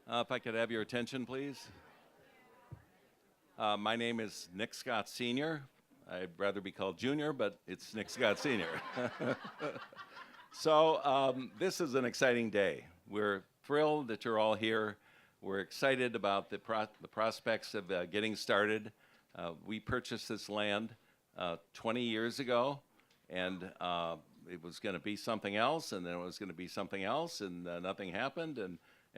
If I could have your attention, please. My name is Nick Scott Sr. I'd rather be called Junior, but it's Nick Scott Sr. This is an exciting day. We're thrilled that you're all here. We're excited about the prospects of getting started. We purchased this land 20 years ago, and it was going to be something else, and then it was going to be something else, and nothing happened.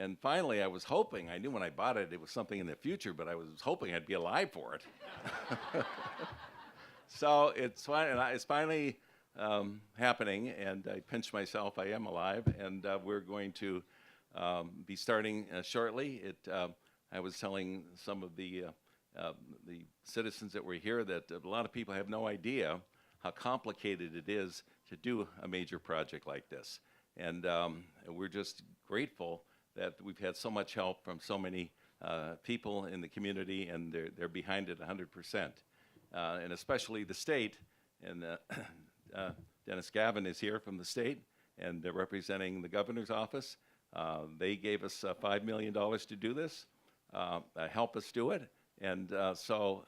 And finally, I was hoping, I knew when I bought it, it was something in the future, but I was hoping I'd be alive for it. So it's finally happening, and I pinched myself, I am alive, and we're going to be starting shortly. I was telling some of the citizens that were here that a lot of people have no idea how complicated it is to do a major project like this. And we're just grateful that we've had so much help from so many people in the community, and they're behind it 100%. And especially the state, and Dennis Gavin is here from the state, and they're representing the governor's office. They gave us $5 million to do this, help us do it. And so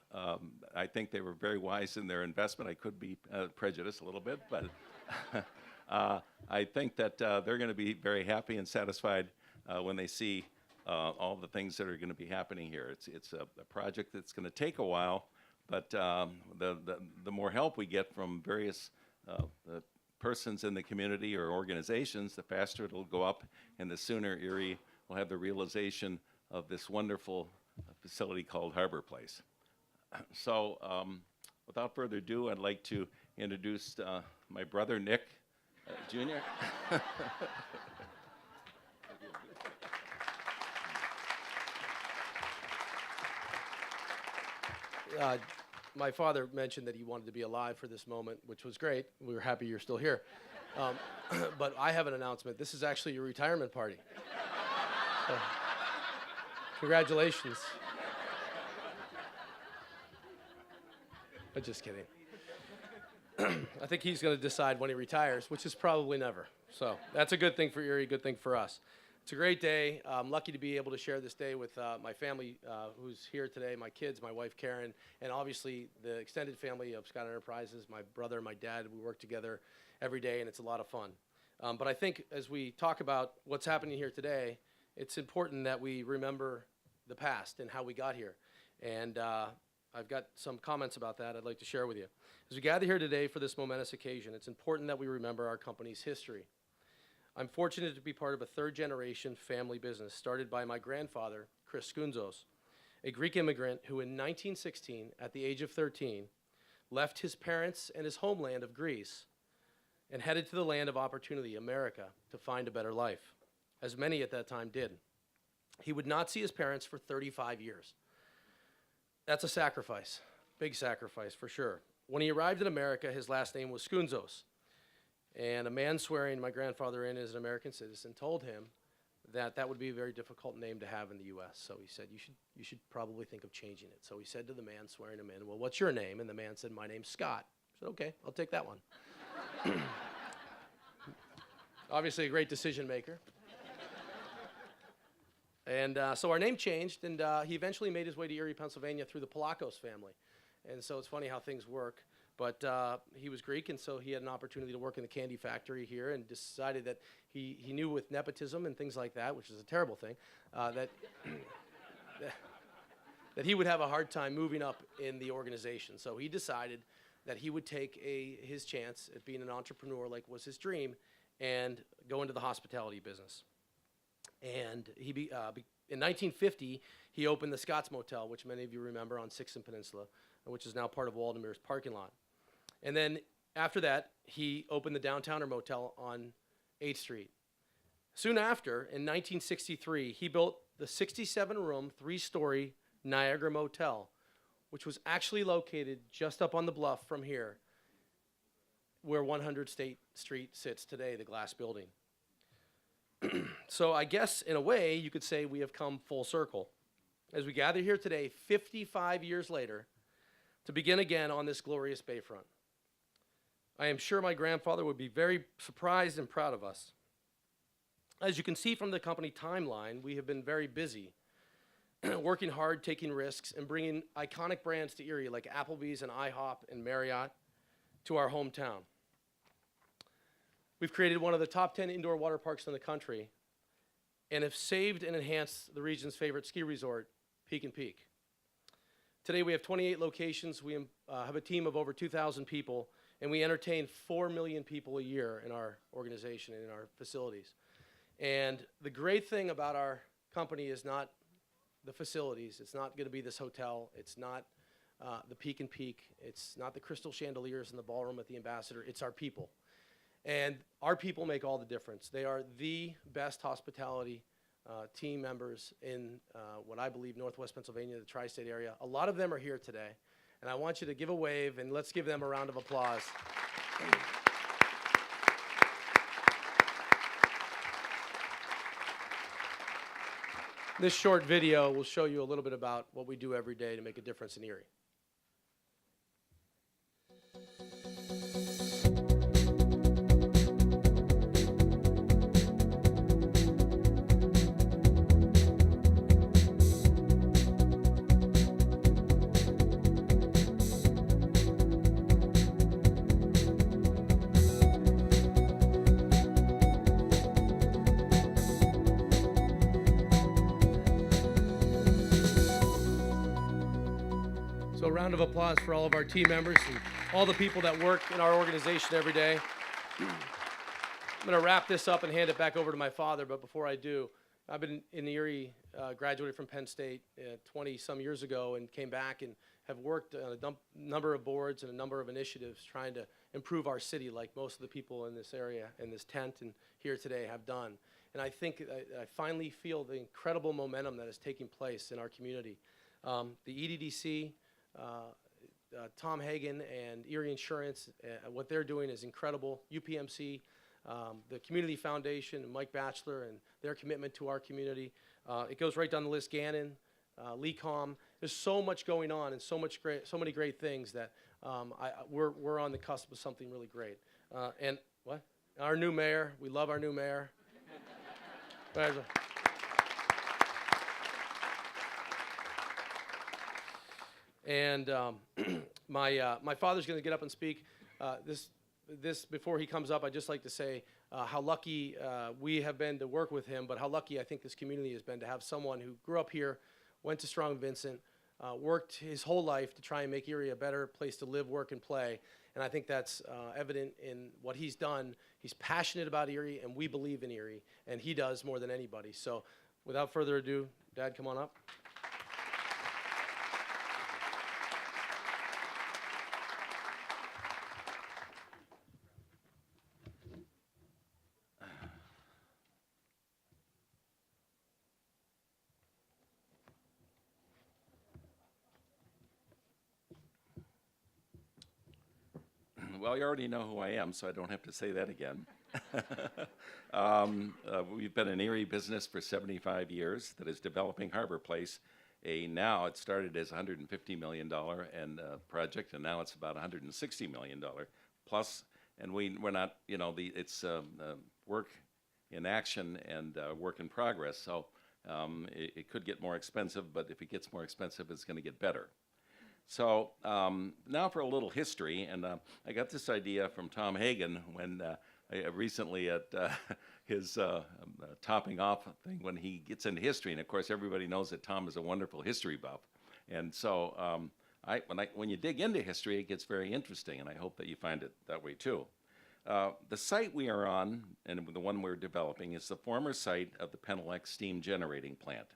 I think they were very wise in their investment. I could be prejudiced a little bit, but I think that they're going to be very happy and satisfied when they see all the things that are going to be happening here. It's a project that's going to take a while, but the more help we get from various persons in the community or organizations, the faster it'll go up, and the sooner Erie will have the realization of this wonderful facility called Harbor Place. So without further ado, I'd like to introduce my brother, Nick Jr. My father mentioned that he wanted to be alive for this moment, which was great. We were happy you're still here. But I have an announcement. This is actually your retirement party. So, congratulations. But just kidding. I think he's going to decide when he retires, which is probably never. So that's a good thing for Erie, good thing for us. It's a great day. I'm lucky to be able to share this day with my family who's here today, my kids, my wife Karen, and obviously the extended family of Scott Enterprises, my brother and my dad. We work together every day, and it's a lot of fun. But I think as we talk about what's happening here today, it's important that we remember the past and how we got here. And I've got some comments about that I'd like to share with you. As we gather here today for this momentous occasion, it's important that we remember our company's history. I'm fortunate to be part of a third-generation family business started by my grandfather, Chris Skounzos, a Greek immigrant who in 1916, at the age of 13, left his parents and his homeland of Greece and headed to the land of opportunity, America, to find a better life, as many at that time did. He would not see his parents for 35 years. That's a sacrifice, big sacrifice for sure. When he arrived in America, his last name was Skounzos. And a man swearing my grandfather in as an American citizen told him that that would be a very difficult name to have in the U.S. So he said, you should probably think of changing it. So he said to the man swearing him in, well, what's your name? And the man said, my name's Scott. I said, okay, I'll take that one. Obviously a great decision maker. And so our name changed, and he eventually made his way to Erie, Pennsylvania through the Polakos family. And so it's funny how things work. But he was Greek, and so he had an opportunity to work in the candy factory here and decided that he knew with nepotism and things like that, which is a terrible thing, that he would have a hard time moving up in the organization. So he decided that he would take his chance at being an entrepreneur like was his dream and go into the hospitality business. And in 1950, he opened the Scott's Motel, which many of you remember on 6th and Peninsula, which is now part of Waldemir's parking lot. And then after that, he opened the Downtowner Motel on 8th Street. Soon after, in 1963, he built the 67-room, 3-story Niagara Motel, which was actually located just up on the bluff from here, where 100 State Street sits today, the glass building. So I guess, in a way, you could say we have come full circle. As we gather here today, 55 years later, to begin again on this glorious bayfront. I am sure my grandfather would be very surprised and proud of us. As you can see from the company timeline, we have been very busy, working hard, taking risks, and bringing iconic brands to Erie like Applebee's and IHOP and Marriott to our hometown. We've created one of the top 10 indoor water parks in the country and have saved and enhanced the region's favorite ski resort, Peak and Peak. Today we have 28 locations. We have a team of over 2,000 people, and we entertain 4 million people a year in our organization and in our facilities. And the great thing about our company is not the facilities. It's not going to be this hotel. It's not the Peak and Peak. It's not the crystal chandeliers in the ballroom at the Ambassador. It's our people. And our people make all the difference. They are the best hospitality team members in what I believe Northwest Pennsylvania, the tri-state area. A lot of them are here today. And I want you to give a wave, and let's give them a round of applause. This short video will show you a little bit about what we do every day to make a difference in Erie. So a round of applause for all of our team members and all the people that work in our organization every day. I'm going to wrap this up and hand it back over to my father, but before I do, I've been in Erie, graduated from Penn State 20-some years ago and came back and have worked on a number of boards and a number of initiatives trying to improve our city like most of the people in this area, in this tent and here today have done. And I think I finally feel the incredible momentum that is taking place in our community. The EDDC, Tom Hagen and Erie Insurance, what they're doing is incredible. UPMC, the Community Foundation, and Mike Batchelor and their commitment to our community. It goes right down the list. Gannon, LECOM. There's so much going on and so many great things that we're on the cusp of something really great. And what? Our new mayor. We love our new mayor. And my father's going to get up and speak. This before he comes up, I'd just like to say how lucky we have been to work with him, but how lucky I think this community has been to have someone who grew up here, went to Strong Vincent, worked his whole life to try and make Erie a better place to live, work, and play. And I think that's evident in what he's done. He's passionate about Erie, and we believe in Erie, and he does more than anybody. So without further ado, Dad, come on up. Well, you already know who I am, so I don't have to say that again. We've been in Erie business for 75 years that is developing Harbor Place. Now it started as a $150 million project, and now it's about $160 million plus. And we're not, it's work in action and work in progress. So it could get more expensive, but if it gets more expensive, it's going to get better. So now for a little history, and I got this idea from Tom Hagen when recently at his topping off thing when he gets into history, and of course everybody knows that Tom is a wonderful history buff, and so when you dig into history, it gets very interesting, and I hope that you find it that way too. The site we are on, and the one we're developing, is the former site of the Penelec steam generating plant.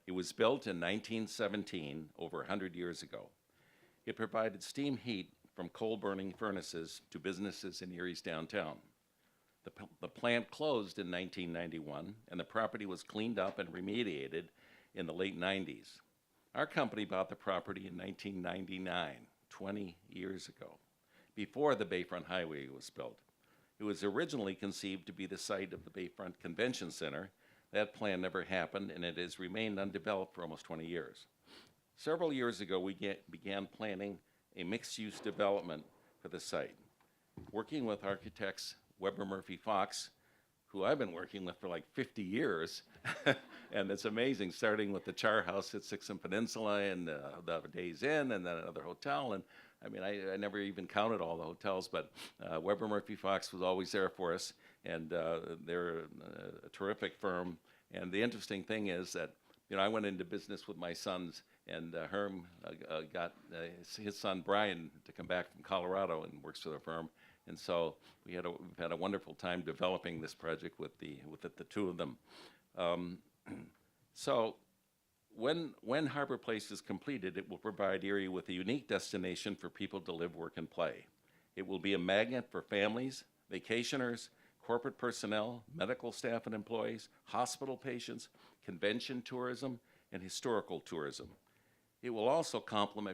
It was built in 1917, over 100 years ago. It provided steam heat from coal-burning furnaces to businesses in Erie's downtown. The plant closed in 1991, and the property was cleaned up and remediated in the late 90s. Our company bought the property in 1999, 20 years ago, before the Bayfront Highway was built. It was originally conceived to be the site of the Bayfront Convention Center. That plan never happened, and it has remained undeveloped for almost 20 years. Several years ago, we began planning a mixed-use development for the site. Working with architects Weber Murphy Fox, who I've been working with for like 50 years. And it's amazing, starting with the Char House at Sixth and Peninsula and the Days Inn and then another hotel. And I mean, I never even counted all the hotels, but Weber Murphy Fox was always there for us. And they're a terrific firm. And the interesting thing is that, you know, I went into business with my sons, and Herm got his son Brian to come back from Colorado and works for the firm. And so we've had a wonderful time developing this project with the two of them. So when Harbor Place is completed, it will provide Erie with a unique destination for people to live, work, and play. It will be a magnet for families, vacationers, corporate personnel, medical staff and employees, hospital patients, convention tourism, and historical tourism. It will also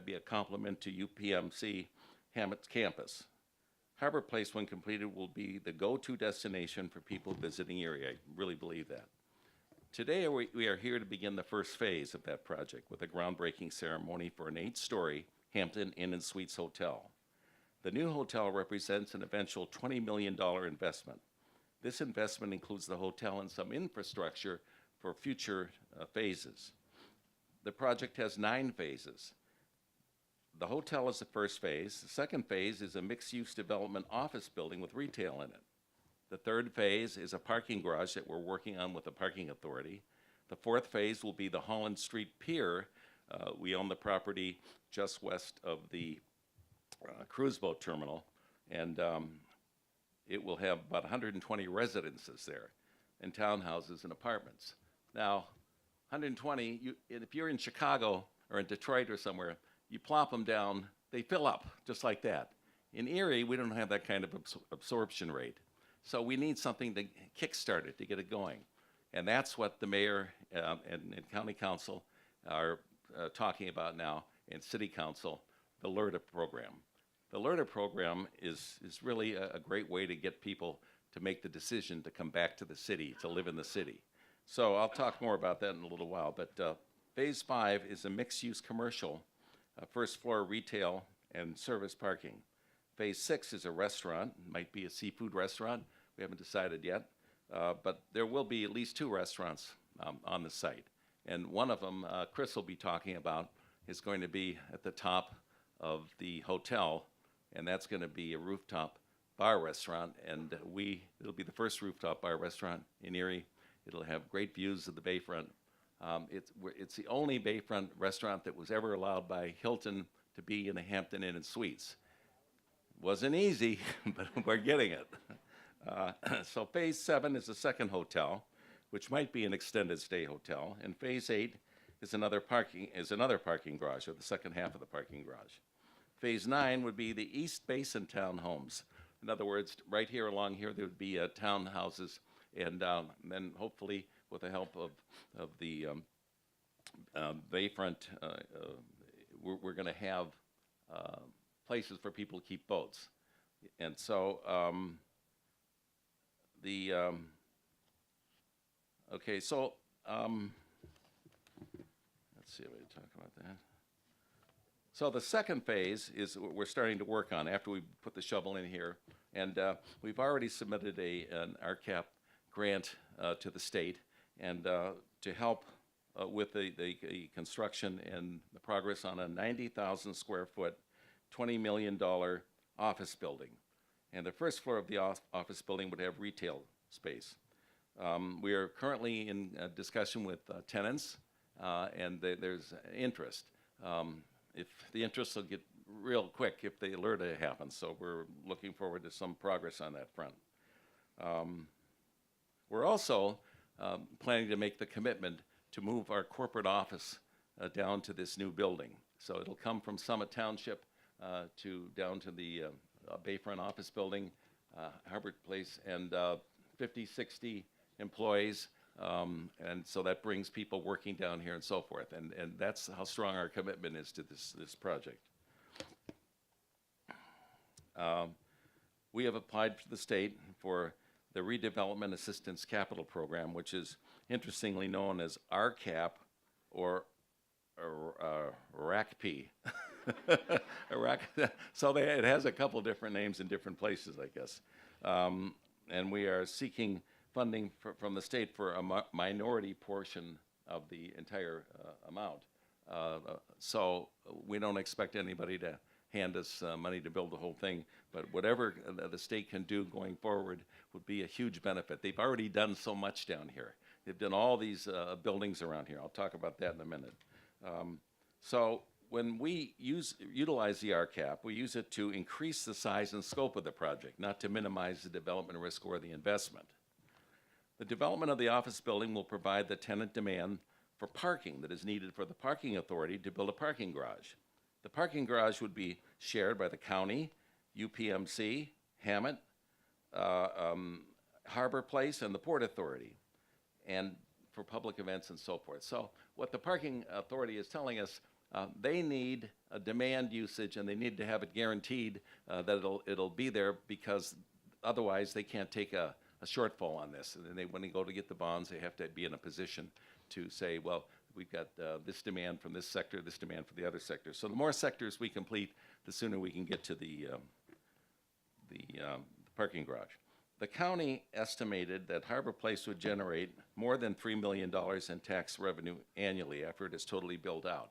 be a complement to UPMC Hammett's campus. Harbor Place, when completed, will be the go-to destination for people visiting Erie. I really believe that. Today, we are here to begin the first phase of that project with a groundbreaking ceremony for an 8-story Hampton Inn and Suites hotel. The new hotel represents an eventual $20 million investment. This investment includes the hotel and some infrastructure for future phases. The project has 9 phases. The hotel is the first phase. The second phase is a mixed-use development office building with retail in it. The third phase is a parking garage that we're working on with the parking authority. The fourth phase will be the Holland Street Pier. We own the property just west of the cruise boat terminal, and it will have about 120 residences there, and townhouses and apartments. Now, 120, if you're in Chicago or in Detroit or somewhere, you plop them down, they fill up just like that. In Erie, we don't have that kind of absorption rate. So we need something to kickstart it, to get it going. And that's what the mayor and county council are talking about now, and city council, the LRTA program. The LRTA program is really a great way to get people to make the decision to come back to the city, to live in the city. So I'll talk more about that in a little while, but phase 5 is a mixed-use commercial, first floor retail and service parking. Phase 6 is a restaurant, might be a seafood restaurant, we haven't decided yet, but there will be at least 2 restaurants on the site. And one of them, Chris will be talking about, is going to be at the top of the hotel, and that's going to be a rooftop bar restaurant, and it'll be the first rooftop bar restaurant in Erie. It'll have great views of the Bayfront. It's the only Bayfront restaurant that was ever allowed by Hilton to be in the Hampton Inn and Suites. Wasn't easy, but we're getting it. So phase 7 is the second hotel, which might be an extended stay hotel, and phase 8 is another parking garage, or the second half of the parking garage. Phase 9 would be the East Basin townhomes. In other words, right here along here, there would be townhouses, and then hopefully with the help of the Bayfront, we're going to have places for people to keep boats. And so okay, so let's see if we can talk about that. So the second phase is what we're starting to work on after we put the shovel in here, and we've already submitted an RCAP grant to the state, and to help with the construction and the progress on a 90,000 square foot, $20 million office building. And the first floor of the office building would have retail space. We are currently in discussion with tenants, and there's interest. If the interest will get real quick if the LRTA happens, so we're looking forward to some progress on that front. We're also planning to make the commitment to move our corporate office down to this new building. So it'll come from Summit Township down to the Bayfront office building, Harbor Place, and 50, 60 employees. And so that brings people working down here and so forth. And that's how strong our commitment is to this project. We have applied to the state for the Redevelopment Assistance Capital Program, which is interestingly known as RCAP or RACP. So it has a couple different names in different places, I guess. And we are seeking funding from the state for a minority portion of the entire amount. So we don't expect anybody to hand us money to build the whole thing, but whatever the state can do going forward would be a huge benefit. They've already done so much down here. They've done all these buildings around here. I'll talk about that in a minute. So when we utilize the RCAP, we use it to increase the size and scope of the project, not to minimize the development risk or the investment. The development of the office building will provide the tenant demand for parking that is needed for the parking authority to build a parking garage. The parking garage would be shared by the county, UPMC, Hammett, Harbor Place, and the Port Authority, and for public events and so forth. So what the parking authority is telling us, they need a demand usage, and they need to have it guaranteed that it'll be there, because otherwise they can't take a shortfall on this. And then when they go to get the bonds, they have to be in a position to say, well, we've got this demand from this sector, this demand for the other sector. So the more sectors we complete, the sooner we can get to the parking garage. The county estimated that Harbor Place would generate more than $3 million in tax revenue annually after it is totally built out.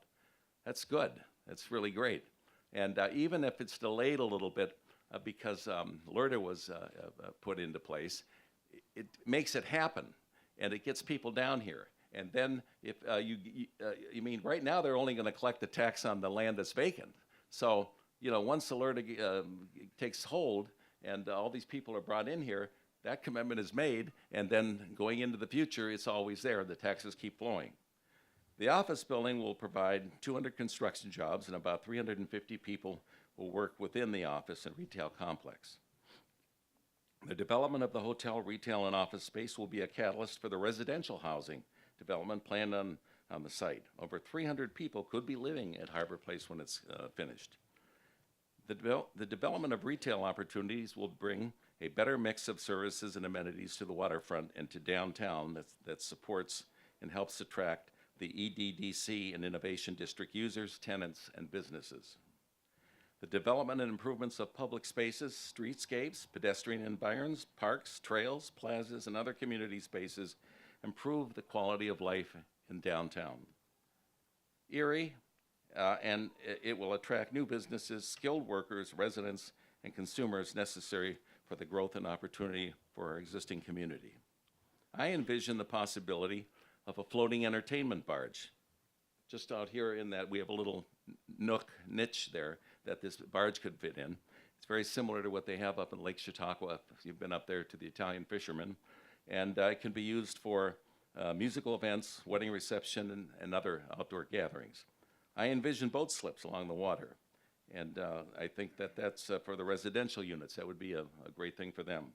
That's good. That's really great. And even if it's delayed a little bit because LRTA was put into place, it makes it happen, and it gets people down here. And then if you mean right now they're only going to collect the tax on the land that's vacant. So, you know, once the LRTA takes hold and all these people are brought in here, that commitment is made, and then going into the future, it's always there. The taxes keep flowing. The office building will provide 200 construction jobs, and about 350 people will work within the office and retail complex. The development of the hotel, retail, and office space will be a catalyst for the residential housing development planned on the site. Over 300 people could be living at Harbor Place when it's finished. The development of retail opportunities will bring a better mix of services and amenities to the waterfront and to downtown that supports and helps attract the EDDC and Innovation District users, tenants, and businesses. The development and improvements of public spaces, streetscapes, pedestrian environs, parks, trails, plazas, and other community spaces improve the quality of life in downtown Erie, and it will attract new businesses, skilled workers, residents, and consumers necessary for the growth and opportunity for our existing community. I envision the possibility of a floating entertainment barge. Just out here in that we have a little niche there that this barge could fit in. It's very similar to what they have up in Lake Chautauqua, if you've been up there to the Italian fishermen. And it can be used for musical events, wedding reception, and other outdoor gatherings. I envision boat slips along the water. And I think that's for the residential units. That would be a great thing for them.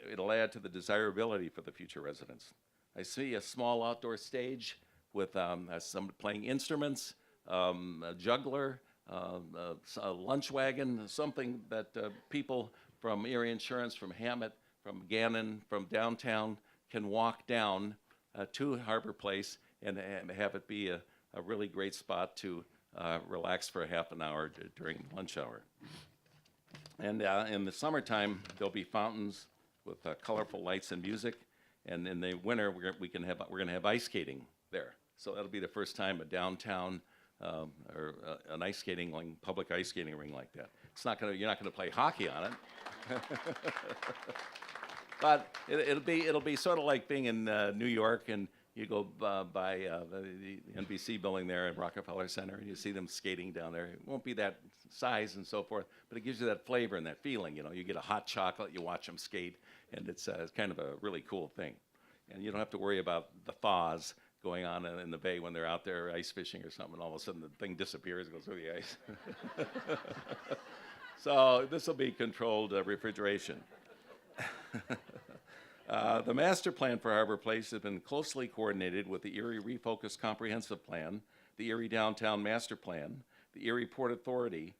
It'll add to the desirability for the future residents. I see a small outdoor stage with some playing instruments, a juggler, a lunch wagon, something that people from Erie Insurance, from Hammett, from Gannon, from downtown can walk down to Harbor Place and have it be a really great spot to relax for a half an hour during lunch hour. And in the summertime, there'll be fountains with colorful lights and music. And in the winter, we're going to have ice skating there. So that'll be the first time a downtown or an ice skating, like public ice skating ring like that. You're not gonna play hockey on it, but it'll be sort of like being in New York, and you go by the NBC building there at Rockefeller Center, and you see them skating down there. It won't be that size and so forth, but it gives you that flavor and that feeling. You know, you get a hot chocolate, you watch them skate, and it's kind of a really cool thing. And you don't have to worry about the thaws going on in the bay when they're out there ice fishing or something, and all of a sudden the thing disappears and goes through the ice. So this will be controlled refrigeration. The master plan for Harbor Place has been closely coordinated with the Erie Refocused Comprehensive Plan, the Erie Downtown Master Plan, the Erie Port Authority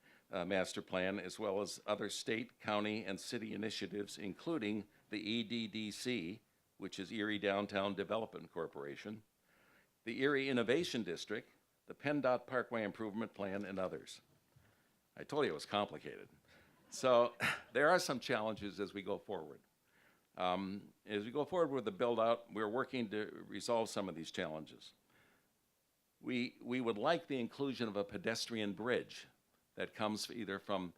Master Plan, as well as other state, county, and city initiatives, including the EDDC, which is Erie Downtown Development Corporation, the Erie Innovation District, the PennDOT Parkway Improvement Plan, and others. I told you it was complicated. So there are some challenges as we go forward. As we go forward with the build-out, we're working to resolve some of these challenges. We would like the inclusion of a pedestrian bridge that comes either from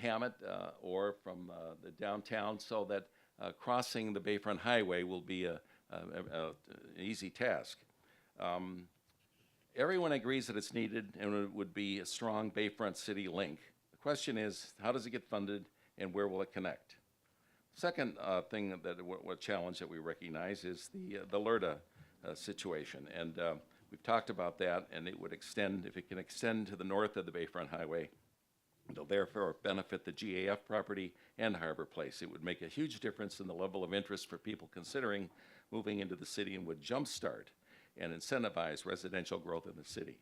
Hammett or from the downtown, so that crossing the Bayfront Highway will be an easy task. Everyone agrees that it's needed and it would be a strong Bayfront city link. The question is, how does it get funded and where will it connect? Second what challenge that we recognize is the LRTA situation, and we've talked about that, and it would extend, if it can extend to the north of the Bayfront Highway, it'll therefore benefit the GAF property and Harbor Place. It would make a huge difference in the level of interest for people considering moving into the city and would jumpstart and incentivize residential growth in the city.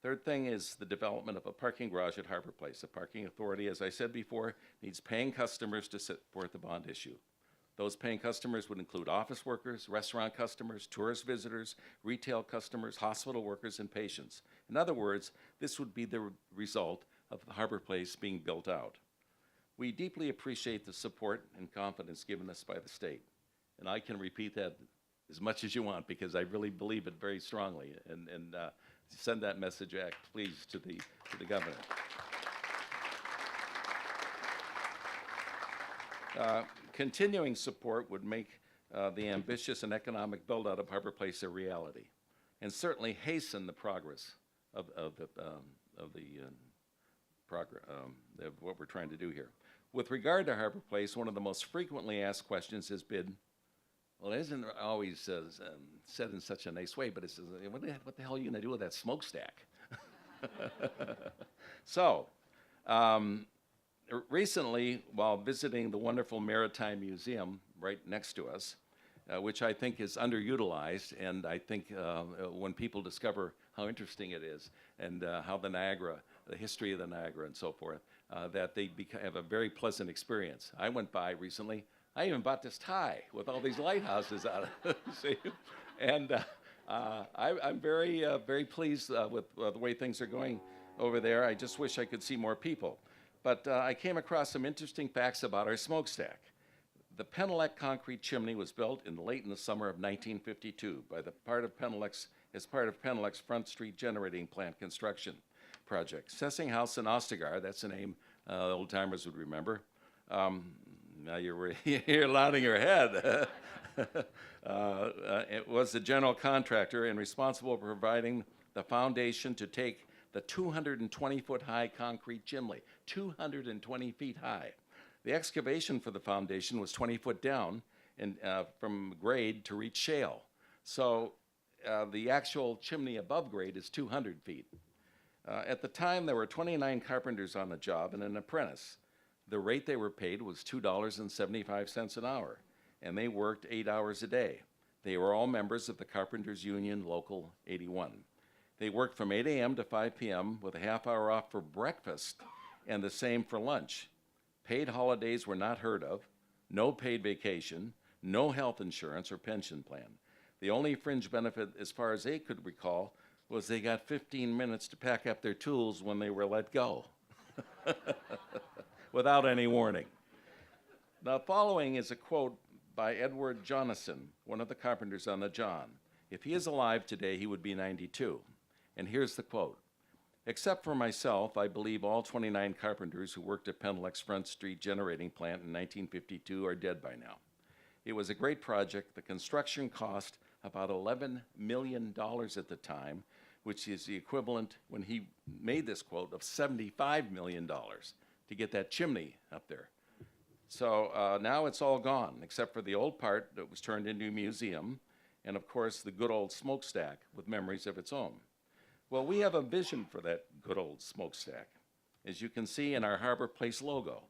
Third thing is the development of a parking garage at Harbor Place. The parking authority, as I said before, needs paying customers to support the bond issue. Those paying customers would include office workers, restaurant customers, tourist visitors, retail customers, hospital workers, and patients. In other words, this would be the result of Harbor Place being built out. We deeply appreciate the support and confidence given us by the state. And I can repeat that as much as you want, because I really believe it very strongly. And send that message back, please, to the governor. Continuing support would make the ambitious and economic build-out of Harbor Place a reality, and certainly hasten the progress of what we're trying to do here. With regard to Harbor Place, one of the most frequently asked questions has been, well, it isn't always said in such a nice way, but it's, what the hell are you going to do with that smokestack? So, recently, while visiting the wonderful Maritime Museum right next to us, which I think is underutilized, and I think when people discover how interesting it is and how the Niagara, the history of the Niagara and so forth, that they have a very pleasant experience. I went by recently. I even bought this tie with all these lighthouses on it. See? And I'm very pleased with the way things are going over there. I just wish I could see more people. But I came across some interesting facts about our smokestack. The Penelec concrete chimney was built late in the summer of 1952 as part of Penelec's Front Street Generating Plant construction project. Sessing House in Ostagar, that's a name old timers would remember. Now you're nodding your head. It was the general contractor and responsible for providing the foundation to take the 220-foot high concrete chimney, 220 feet high. The excavation for the foundation was 20 foot down and from grade to reach shale. So the actual chimney above grade is 200 feet. At the time, there were 29 carpenters on the job and an apprentice. The rate they were paid was $2.75 an hour, and they worked 8 hours a day. They were all members of the Carpenters Union Local 81. They worked from 8 a.m. to 5 p.m. with a half hour off for breakfast and the same for lunch. Paid holidays were not heard of, no paid vacation, no health insurance or pension plan. The only fringe benefit, as far as they could recall, was they got 15 minutes to pack up their tools when they were let go, without any warning. Now, following is a quote by Edward Jonasson, one of the carpenters on the John. If he is alive today, he would be 92. And here's the quote. Except for myself, I believe all 29 carpenters who worked at Penelec's Front Street Generating Plant in 1952 are dead by now. It was a great project. The construction cost about $11 million at the time, which is the equivalent, when he made this quote, of $75 million to get that chimney up there. So now it's all gone, except for the old part that was turned into a museum, and of course the good old smokestack with memories of its own. Well, we have a vision for that good old smokestack. As you can see in our Harbor Place logo,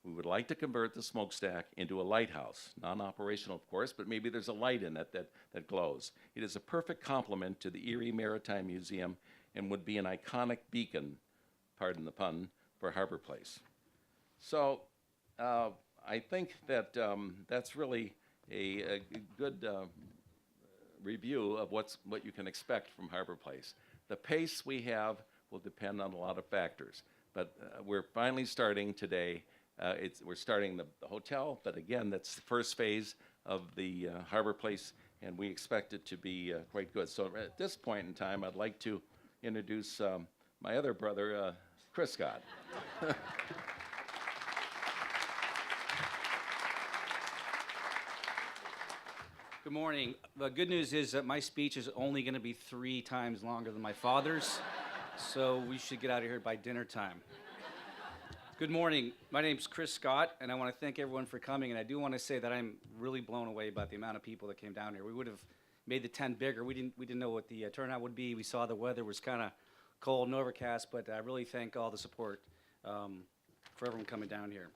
we would like to convert the smokestack into a lighthouse. Non-operational, of course, but maybe there's a light in it that glows. It is a perfect complement to the Erie Maritime Museum and would be an iconic beacon, pardon the pun, for Harbor Place. So I think that that's really a good review of what you can expect from Harbor Place. The pace we have will depend on a lot of factors, but we're finally starting today we're starting the hotel, but again, that's the first phase of the Harbor Place, and we expect it to be quite good. So at this point in time, I'd like to introduce my other brother, Chris Scott. Good morning. The good news is that my speech is only going to be 3 times longer than my father's, so we should get out of here by dinner time. Good morning. My name's Chris Scott, and I want to thank everyone for coming, and I do want to say that I'm really blown away by the amount of people that came down here. We would have made the tent bigger. We didn't know what the turnout would be. We saw the weather was kind of cold and overcast, but I really thank all the support for everyone coming down here.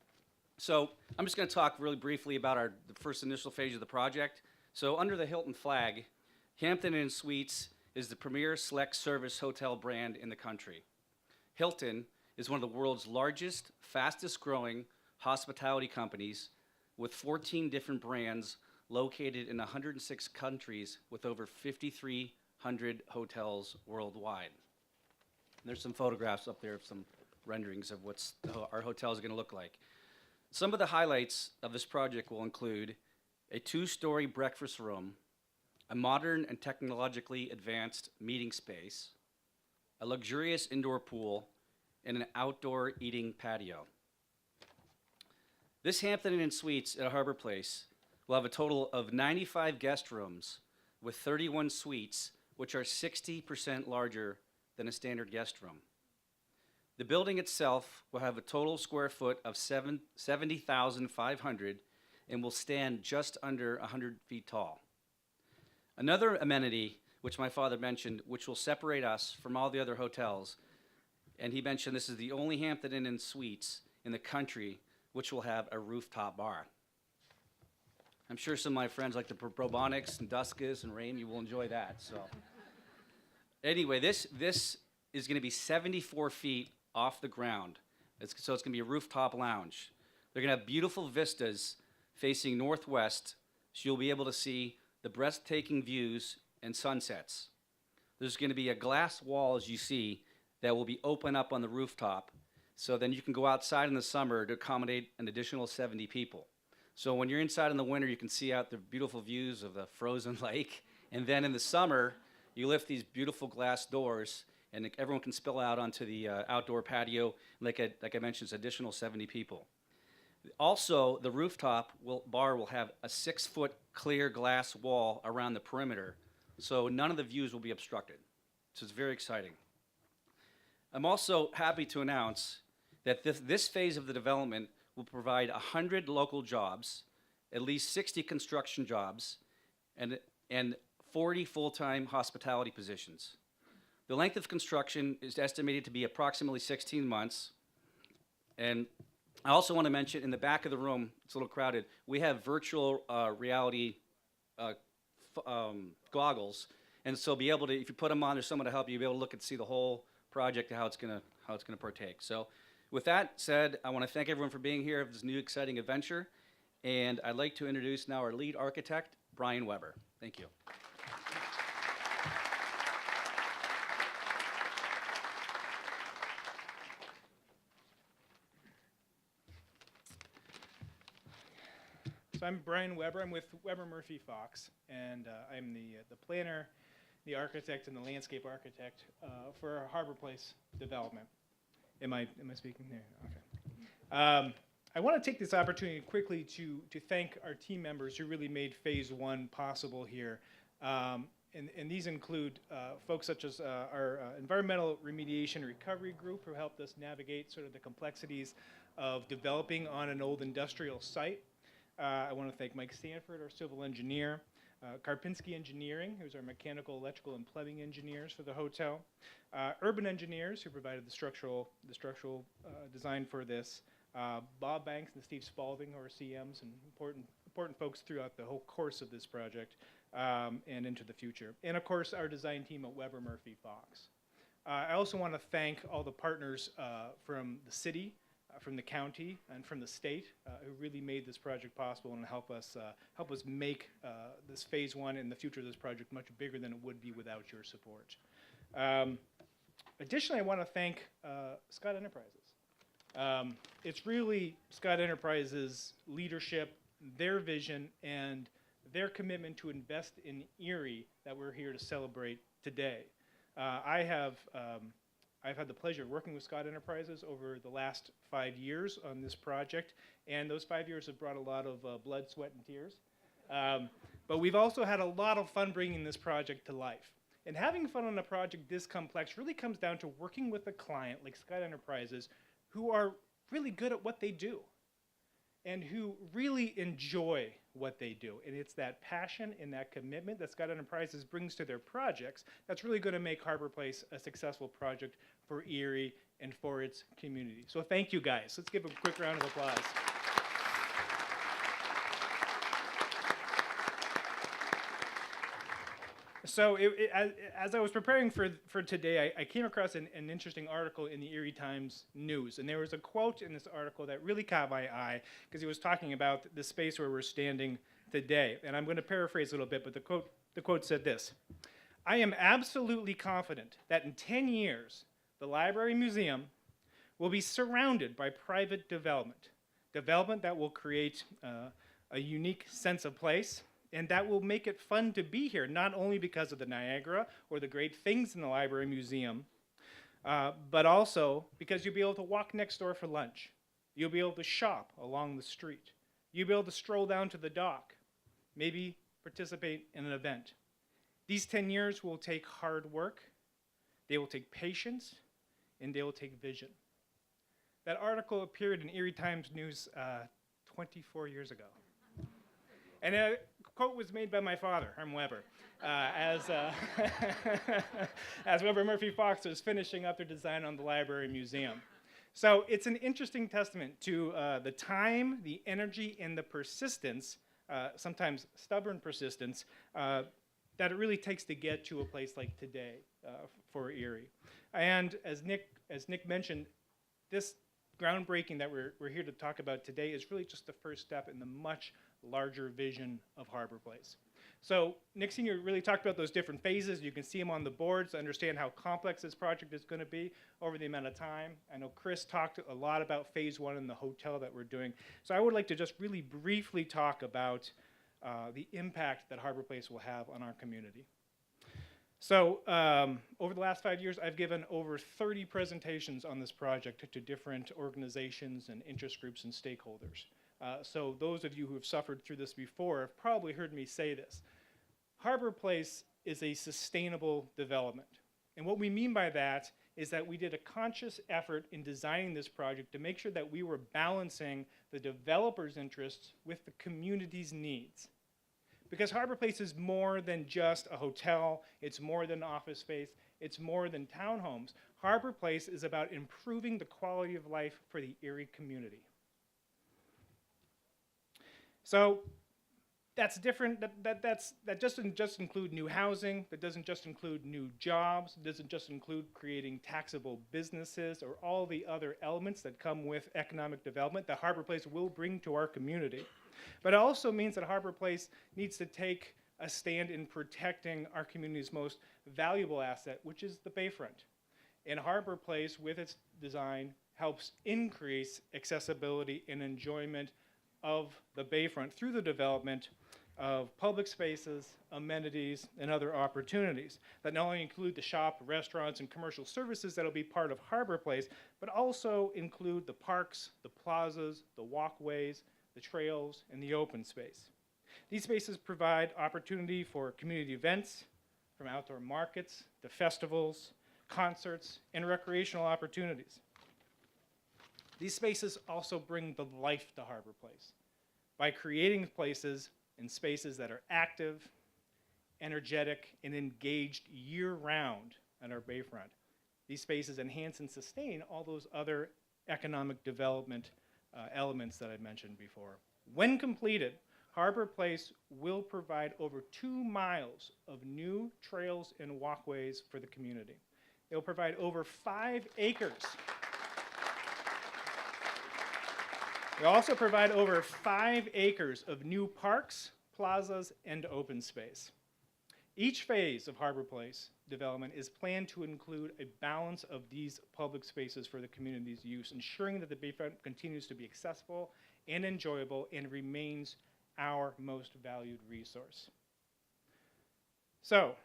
So I'm just going to talk really briefly about the first initial phase of the project. So under the Hilton flag, Hampton Inn Suites is the premier select service hotel brand in the country. Hilton is one of the world's largest, fastest growing hospitality companies with 14 different brands located in 106 countries with over 5,300 hotels worldwide. And there's some photographs up there of some renderings of what our hotels are going to look like. Some of the highlights of this project will include a 2-story breakfast room, a modern and technologically advanced meeting space, a luxurious indoor pool, and an outdoor eating patio. This Hampton Inn Suites at Harbor Place will have a total of 95 guest rooms with 31 suites, which are 60% larger than a standard guest room. The building itself will have a total square foot of 70,500 and will stand just under 100 feet tall. Another amenity, which my father mentioned, which will separate us from all the other hotels, and he mentioned this is the only Hampton Inn Suites in the country which will have a rooftop bar. I'm sure some of my friends like the Probonics and Duskus and Rain, you will enjoy that. So anyway, this is going to be 74 feet off the ground. So it's going to be a rooftop lounge. They're going to have beautiful vistas facing northwest, so you'll be able to see the breathtaking views and sunsets. There's going to be a glass wall, as you see, that will be open up on the rooftop, so then you can go outside in the summer to accommodate an additional 70 people. So when you're inside in the winter, you can see out the beautiful views of the frozen lake, and then in the summer, you lift these beautiful glass doors, and everyone can spill out onto the outdoor patio. Like I mentioned, it's additional 70 people. Also, the rooftop bar will have a 6-foot clear glass wall around the perimeter, so none of the views will be obstructed. So it's very exciting. I'm also happy to announce that this phase of the development will provide 100 local jobs, at least 60 construction jobs, and 40 full-time hospitality positions. The length of construction is estimated to be approximately 16 months, and I also want to mention, in the back of the room, it's a little crowded, we have virtual reality goggles, and so be able to, if you put them on, there's someone to help you, you'll be able to look and see the whole project and how it's gonna partake. So with that said, I want to thank everyone for being here of this new exciting adventure, and I'd like to introduce now our lead architect, Brian Weber. Thank you. So I'm Brian Weber. I'm with Weber Murphy Fox, and I'm the planner, the architect, and the landscape architect for our Harbor Place development. Am I speaking there? Okay. I want to take this opportunity quickly to thank our team members who really made Phase 1 possible here. And these include folks such as our environmental remediation and recovery group, who helped us navigate sort of the complexities of developing on an old industrial site. I want to thank Mike Stanford, our civil engineer, Karpinski Engineering, who's our mechanical, electrical, and plumbing engineers for the hotel, Urban Engineers, who provided the structural design for this, Bob Banks and Steve Spalding, who are CMs and important folks throughout the whole course of this project and into the future. And of course, our design team at Weber Murphy Fox. I also want to thank all the partners from the city, from the county, and from the state who really made this project possible and help us make this Phase 1 and the future of this project much bigger than it would be without your support. Additionally, I want to thank Scott Enterprises. It's really Scott Enterprises' leadership, their vision, and their commitment to invest in Erie that we're here to celebrate today. I've had the pleasure of working with Scott Enterprises over the last 5 years on this project, and those 5 years have brought a lot of blood, sweat, and tears. But we've also had a lot of fun bringing this project to life. And having fun on a project this complex really comes down to working with a client like Scott Enterprises who are really good at what they do and who really enjoy what they do. And it's that passion and that commitment that Scott Enterprises brings to their projects that's really going to make Harbor Place a successful project for Erie and for its community. So thank you guys. Let's give a quick round of applause. So as I was preparing for today, I came across an interesting article in the Erie Times News. And there was a quote in this article that really caught my eye because he was talking about the space where we're standing today. And I'm going to paraphrase a little bit, but the quote said this: "I am absolutely confident that in 10 years, the Library Museum will be surrounded by private development that will create a unique sense of place, and that will make it fun to be here, not only because of the Niagara or the great things in the Library Museum, but also because you'll be able to walk next door for lunch. You'll be able to shop along the street. You'll be able to stroll down to the dock, maybe participate in an event. These 10 years will take hard work, they will take patience, and they will take vision." That article appeared in Erie Times News 24 years ago. And a quote was made by my father, Herm Weber, as Weber Murphy Fox was finishing up their design on the Library Museum. So it's an interesting testament to the time, the energy, and the persistence, sometimes stubborn persistence, that it really takes to get to a place like today for Erie. And as Nick mentioned, this groundbreaking that we're here to talk about today is really just the first step in the much larger vision of Harbor Place. So Nick Sr. really talked about those different phases. You can see them on the boards to understand how complex this project is going to be over the amount of time. I know Chris talked a lot about phase 1 and the hotel that we're doing. So I would like to just really briefly talk about the impact that Harbor Place will have on our community. So over the last 5 years, I've given over 30 presentations on this project to different organizations and interest groups and stakeholders. So those of you who have suffered through this before have probably heard me say this. Harbor Place is a sustainable development. And what we mean by that is that we did a conscious effort in designing this project to make sure that we were balancing the developer's interests with the community's needs. Because Harbor Place is more than just a hotel, it's more than office space, it's more than townhomes. Harbor Place is about improving the quality of life for the Erie community. So that's different. That doesn't just include new housing. That doesn't just include new jobs. It doesn't just include creating taxable businesses or all the other elements that come with economic development that Harbor Place will bring to our community. But it also means that Harbor Place needs to take a stand in protecting our community's most valuable asset, which is the Bayfront. And Harbor Place, with its design, helps increase accessibility and enjoyment of the Bayfront through the development of public spaces, amenities, and other opportunities that not only include the shop, restaurants, and commercial services that will be part of Harbor Place, but also include the parks, the plazas, the walkways, the trails, and the open space. These spaces provide opportunity for community events, from outdoor markets to festivals, concerts, and recreational opportunities. These spaces also bring the life to Harbor Place by creating places and spaces that are active, energetic, and engaged year-round at our Bayfront. These spaces enhance and sustain all those other economic development elements that I mentioned before. When completed, Harbor Place will provide over 2 miles of new trails and walkways for the community. It will provide over 5 acres. They also provide over 5 acres of new parks, plazas, and open space. Each phase of Harbor Place development is planned to include a balance of these public spaces for the community's use, ensuring that the Bayfront continues to be accessible and enjoyable and remains our most valued resource. So,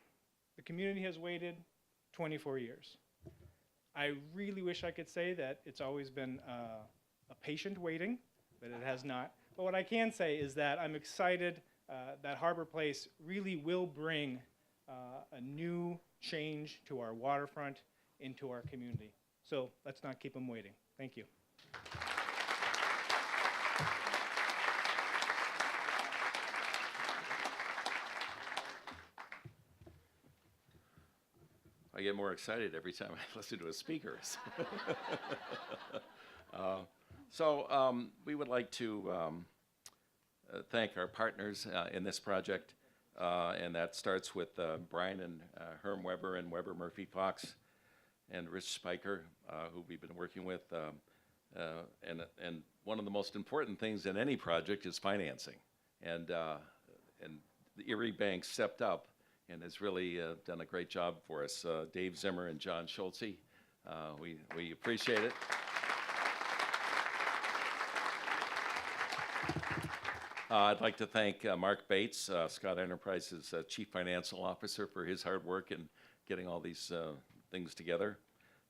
the community has waited 24 years. I really wish I could say that it's always been a patient waiting, but it has not. But what I can say is that I'm excited that Harbor Place really will bring a new change to our waterfront and to our community. So let's not keep them waiting. Thank you. I get more excited every time I listen to a speaker. We would like to thank our partners in this project, and that starts with Brian and Herm Weber and Weber Murphy Fox and Rich Spiker, who we've been working with. And one of the most important things in any project is financing. And the Erie Bank stepped up and has really done a great job for us. Dave Zimmer and John Schultze, we appreciate it. I'd like to thank Mark Bates, Scott Enterprises' Chief Financial Officer, for his hard work in getting all these things together.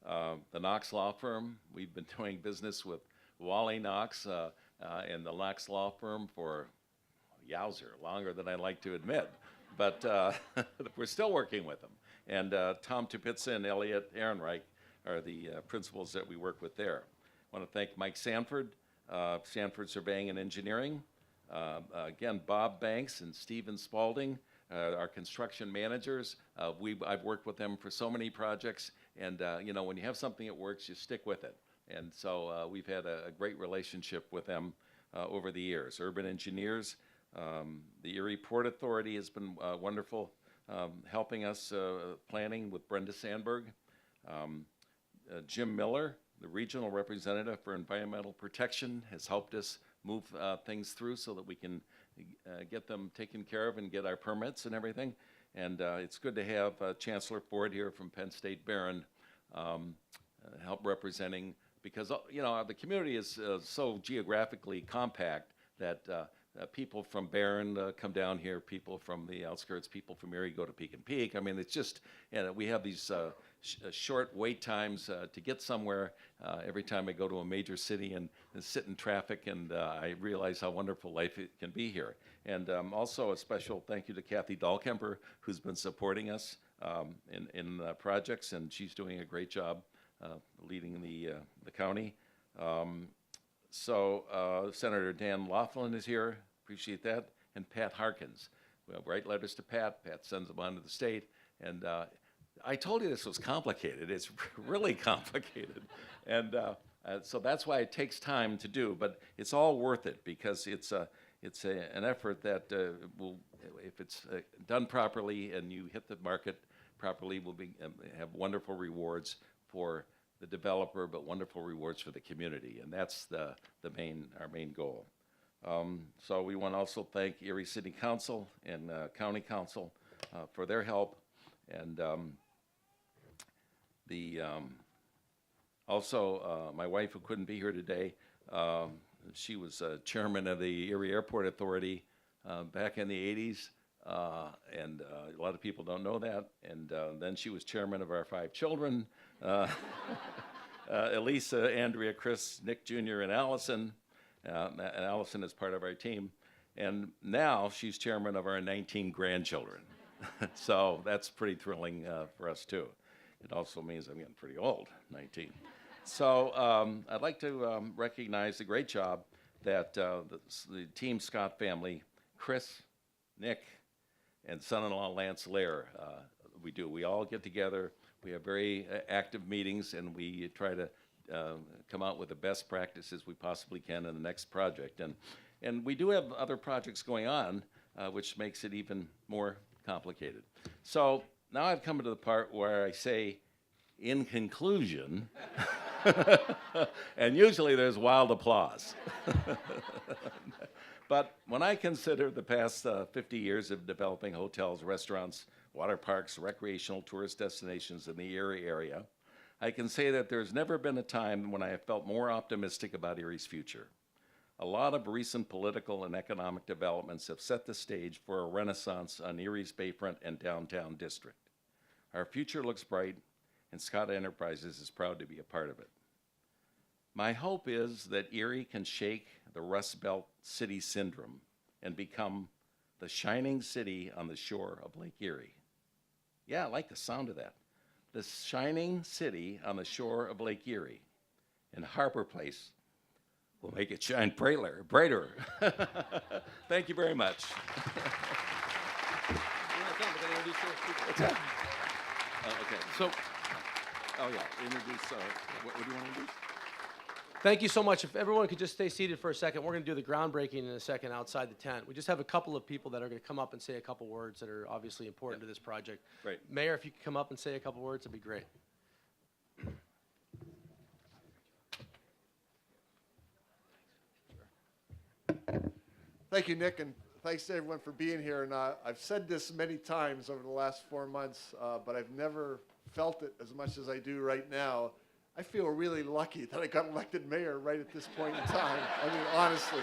The Knox Law Firm, we've been doing business with Wally Knox and the Knox Law Firm for, yowzer, longer than I'd like to admit. But we're still working with them. And Tom Tupitza and Elliot Ehrenreich are the principals that we work with there. I want to thank Mike Sanford, Sanford Surveying and Engineering. Again, Bob Banks and Stephen Spalding, our construction managers. I've worked with them for so many projects, and you know, when you have something that works, you stick with it. And so we've had a great relationship with them over the years. Urban Engineers, the Erie Port Authority has been wonderful, helping us planning with Brenda Sandberg. Jim Miller, the regional representative for environmental protection, has helped us move things through so that we can get them taken care of and get our permits and everything. And it's good to have Chancellor Ford here from Penn State Barron help representing, because you know, the community is so geographically compact that people from Barron come down here, people from the outskirts, people from Erie go to Peak and Peak. I mean, it's just, you know, we have these short wait times to get somewhere every time I go to a major city and sit in traffic, and I realize how wonderful life it can be here. And also a special thank you to Kathy Dahlkemper, who's been supporting us in projects, and she's doing a great job leading the county. Senator Dan Laughlin is here, appreciate that, and Pat Harkins. We write letters to Pat, Pat sends them on to the state, and I told you this was complicated. It's really complicated, and so that's why it takes time to do, but it's all worth it, because it's an effort that will, if it's done properly and you hit the market properly, will have wonderful rewards for the developer, but wonderful rewards for the community, and that's our main goal. So we want to also thank Erie City Council and County Council for their help, and also my wife, who couldn't be here today, she was chairman of the Erie Airport Authority back in the 80s, and a lot of people don't know that. And then she was chairman of our 5 children, Elisa, Andrea, Chris, Nick Jr., and Allison. And Allison is part of our team. And now she's chairman of our 19 grandchildren. So that's pretty thrilling for us, too. It also means I'm getting pretty old, 19. So I'd like to recognize the great job that the Team Scott family, Chris, Nick, and son-in-law Lance Lair, we do. We all get together. We have very active meetings, and we try to come out with the best practices we possibly can in the next project. And we do have other projects going on, which makes it even more complicated. So now I've come to the part where I say, in conclusion, and usually there's wild applause. But when I consider the past 50 years of developing hotels, restaurants, water parks, recreational tourist destinations in the Erie area, I can say that there's never been a time when I have felt more optimistic about Erie's future. A lot of recent political and economic developments have set the stage for a renaissance on Erie's Bayfront and downtown district. Our future looks bright, and Scott Enterprises is proud to be a part of it. My hope is that Erie can shake the Rust Belt city syndrome and become the shining city on the shore of Lake Erie. Yeah, I like the sound of that. The shining city on the shore of Lake Erie. And Harbor Place will make it shine brighter. Thank you very much. What's that? Okay. So, Oh, yeah, introduce, what do you want to introduce? thank you so much. If everyone could just stay seated for a second, we're going to do the groundbreaking in a second outside the tent. We just have a couple of people that are going to come up and say a couple words that are obviously important to this project. Right. Mayor, if you could come up and say a couple words, that'd be great. Thank you, Nick, and thanks to everyone for being here. And I've said this many times over the last 4 months, but I've never felt it as much as I do right now. I feel really lucky that I got elected mayor right at this point in time. I mean, honestly.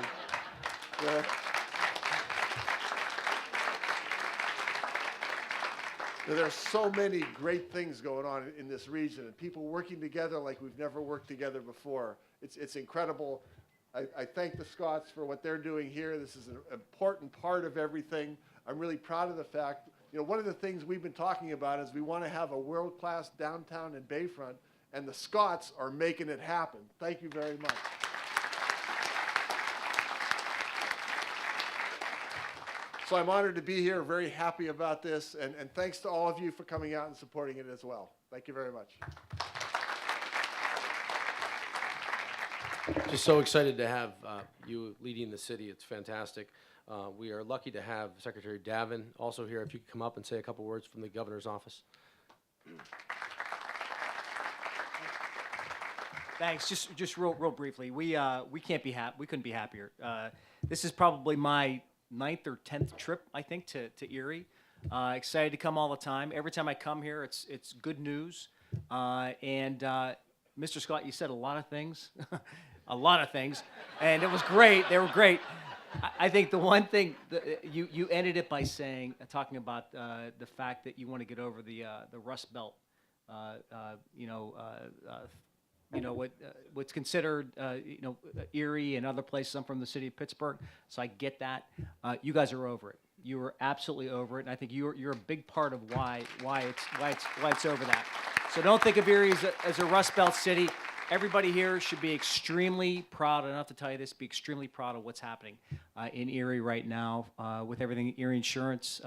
There are so many great things going on in this region, and people working together like we've never worked together before. It's incredible. I thank the Scots for what they're doing here. This is an important part of everything. I'm really proud of the fact, one of the things we've been talking about is we want to have a world-class downtown in Bayfront, and the Scots are making it happen. Thank you very much. So I'm honored to be here, very happy about this, and thanks to all of you for coming out and supporting it as well. Thank you very much. Just so excited to have you leading the city. It's fantastic. We are lucky to have Secretary Davin also here. If you could come up and say a couple words from the governor's office. Thanks. Just real briefly. We couldn't be happier. This is probably my 9th or 10th trip, I think, to Erie. Excited to come all the time. Every time I come here, it's good news. And Mr. Scott, you said a lot of things, and it was great. They were great. I think the one thing you ended it by talking about the fact that you want to get over the Rust Belt. What's considered, Erie and other places. I'm from the city of Pittsburgh, so I get that. You guys are over it. You are absolutely over it, and I think you're a big part of why it's over that. So don't think of Erie as a Rust Belt city. Everybody here should be extremely proud. I don't have to tell you this. Be extremely proud of what's happening in Erie right now with everything Erie Insurance.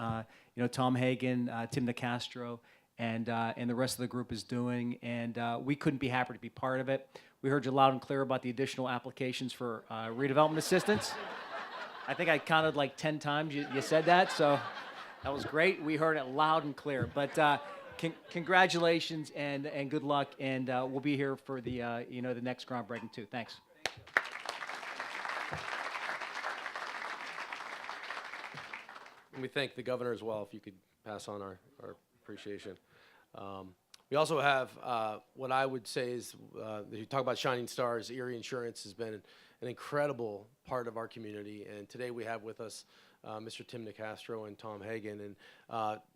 Tom Hagen, Tim DeCastro. And the rest of the group is doing, and we couldn't be happier to be part of it. We heard you loud and clear about the additional applications for redevelopment assistance. I think I counted like 10 times you said that, so that was great. We heard it loud and clear. But congratulations and good luck, and we'll be here for the the next groundbreaking too. Thanks. And we thank the governor as well. If you could pass on our appreciation. We also have what I would say is, you talk about shining stars. Erie Insurance has been an incredible part of our community, and today we have with us Mr. Tim DeCastro and Tom Hagen. And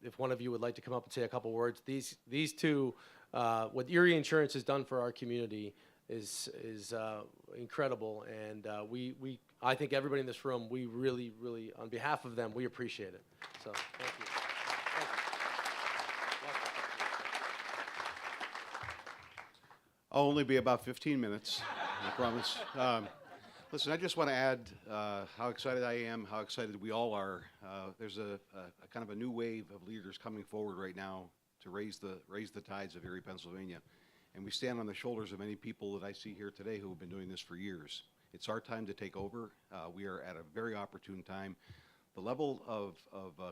if one of you would like to come up and say a couple words, these two, what Erie Insurance has done for our community is incredible, and I think everybody in this room, we really, on behalf of them, we appreciate it. So thank you. I'll only be about 15 minutes, I promise. Listen, I just want to add how excited I am, how excited we all are. There's a kind of a new wave of leaders coming forward right now to raise the tides of Erie, Pennsylvania. And we stand on the shoulders of many people that I see here today who have been doing this for years. It's our time to take over. We are at a very opportune time. The level of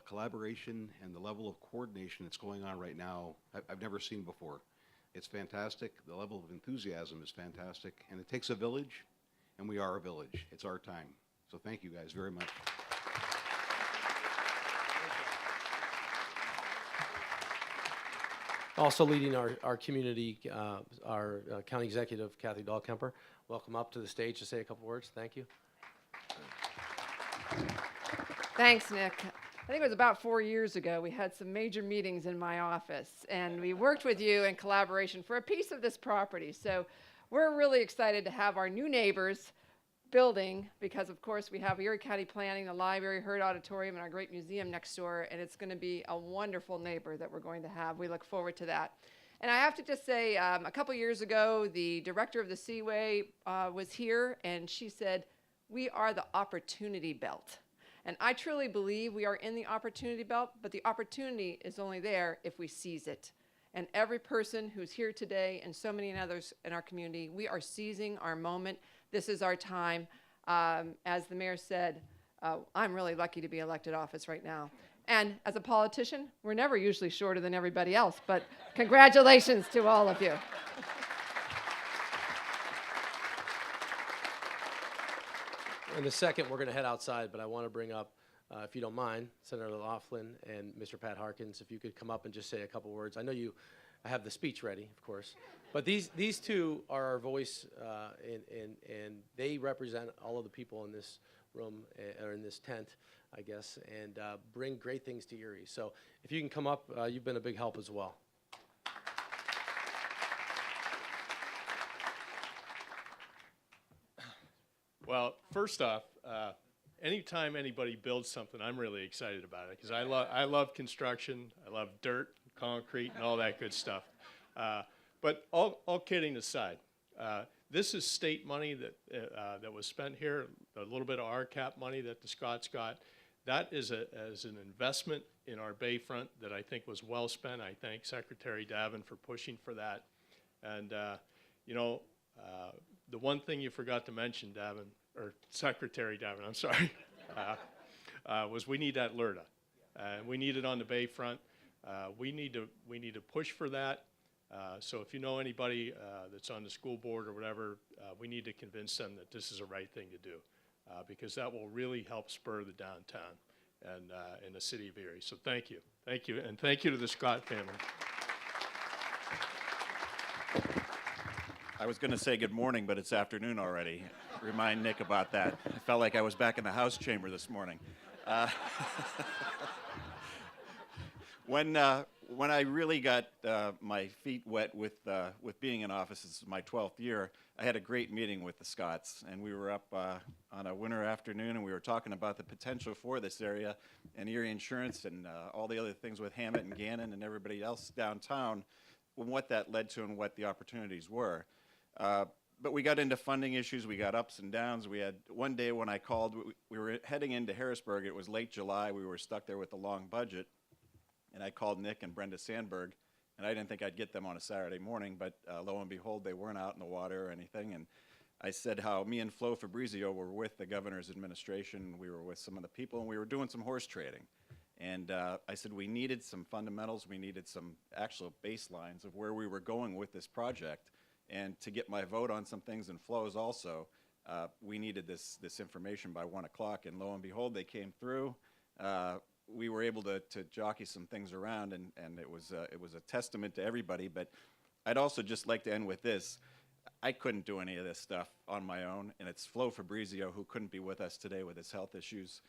collaboration and the level of coordination that's going on right now, I've never seen before. It's fantastic. The level of enthusiasm is fantastic. And it takes a village, and we are a village. It's our time. So thank you guys very much. Also leading our community, our county executive, Kathy Dahlkemper. Welcome up to the stage to say a couple words. Thank you. Thanks, Nick. I think it was about 4 years ago, we had some major meetings in my office, and we worked with you in collaboration for a piece of this property. So we're really excited to have our new neighbors building, because of course we have Erie County Planning, the library, Hurd Auditorium, and our great museum next door, and it's going to be a wonderful neighbor that we're going to have. We look forward to that. And I have to just say, a couple years ago, the director of the Seaway was here, and she said, "We are the opportunity belt." And I truly believe we are in the opportunity belt, but the opportunity is only there if we seize it. And every person who's here today, and so many others in our community, we are seizing our moment. This is our time. As the mayor said, I'm really lucky to be elected office right now. And as a politician, we're never usually shorter than everybody else, but congratulations to all of you. In a second, we're going to head outside, but I want to bring up, if you don't mind, Senator Laughlin and Mr. Pat Harkins, if you could come up and just say a couple words. I know you have the speech ready, of course, but these two are our voice, and they represent all of the people in this room, or in this tent, I guess, and bring great things to Erie. So if you can come up, you've been a big help as well. Well, first off, anytime anybody builds something, I'm really excited about it because I love construction, I love dirt, concrete, and all that good stuff. But all kidding aside, this is state money that was spent here, a little bit of RCAP money that the Scots got. That is as an investment in our Bayfront that I think was well spent. I thank Secretary Davin for pushing for that. And, you know, the one thing you forgot to mention, Davin, or Secretary Davin, I'm sorry, was we need that LERTA. We need it on the Bayfront. We need to push for that. So if you know anybody that's on the school board or whatever, we need to convince them that this is the right thing to do, because that will really help spur the downtown and in the city of Erie. So thank you, and thank you to the Scott family. I was going to say good morning, but it's afternoon already. Remind Nick about that. I felt like I was back in the House chamber this morning. When I really got my feet wet with being in office, this is my 12th year, I had a great meeting with the Scots, and we were up on a winter afternoon, and we were talking about the potential for this area, and Erie Insurance, and all the other things with Hammett and Gannon and everybody else downtown, and what that led to and what the opportunities were. But we got into funding issues, we got ups and downs. We had one day when I called, we were heading into Harrisburg, it was late July, we were stuck there with a long budget, and I called Nick and Brenda Sandberg, and I didn't think I'd get them on a Saturday morning, but lo and behold, they weren't out in the water or anything, and I said how me and Flo Fabrizio were with the governor's administration, we were with some of the people, and we were doing some horse trading. And I said we needed some fundamentals, we needed some actual baselines of where we were going with this project. And to get my vote on some things and Flo's also, we needed this information by 1 o'clock, and lo and behold, they came through. We were able to jockey some things around, and it was a testament to everybody. But I'd also just like to end with this. I couldn't do any of this stuff on my own, and it's Flo Fabrizio who couldn't be with us today with his health issues.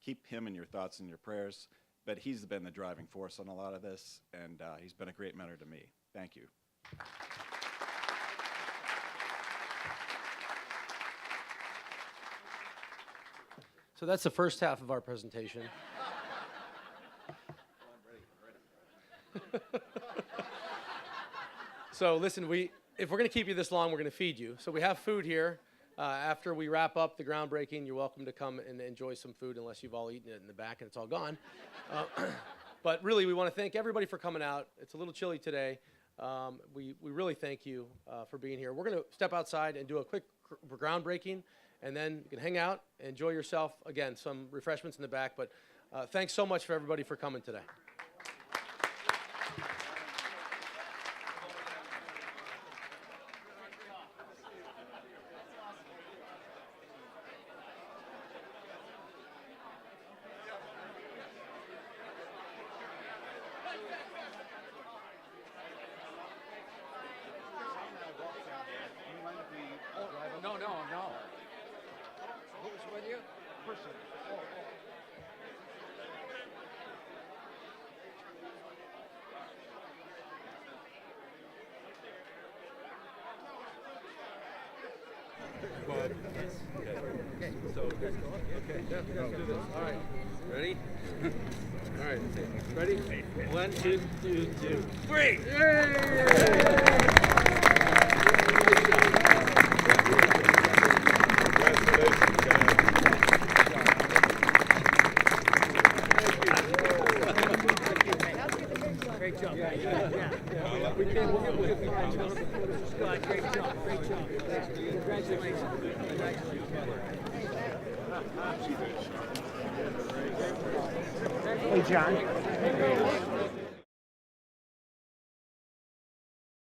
Keep him in your thoughts and your prayers, but he's been the driving force on a lot of this, and he's been a great mentor to me. Thank you. So that's the first half of our presentation. So listen, if we're going to keep you this long, we're going to feed you. So we have food here. After we wrap up the groundbreaking, you're welcome to come and enjoy some food, unless you've all eaten it in the back and it's all gone. But really, we want to thank everybody for coming out. It's a little chilly today. We really thank you for being here. We're going to step outside and do a quick groundbreaking, and then you can hang out, enjoy yourself. Again, some refreshments in the back, but thanks so much for everybody for coming today. Okay, so okay, let's do this. All right, ready? All right, ready? 1, 2, 3. Great job. Yeah. We can. We'll get behind you. Scott, great job. Congratulations. Hey, John.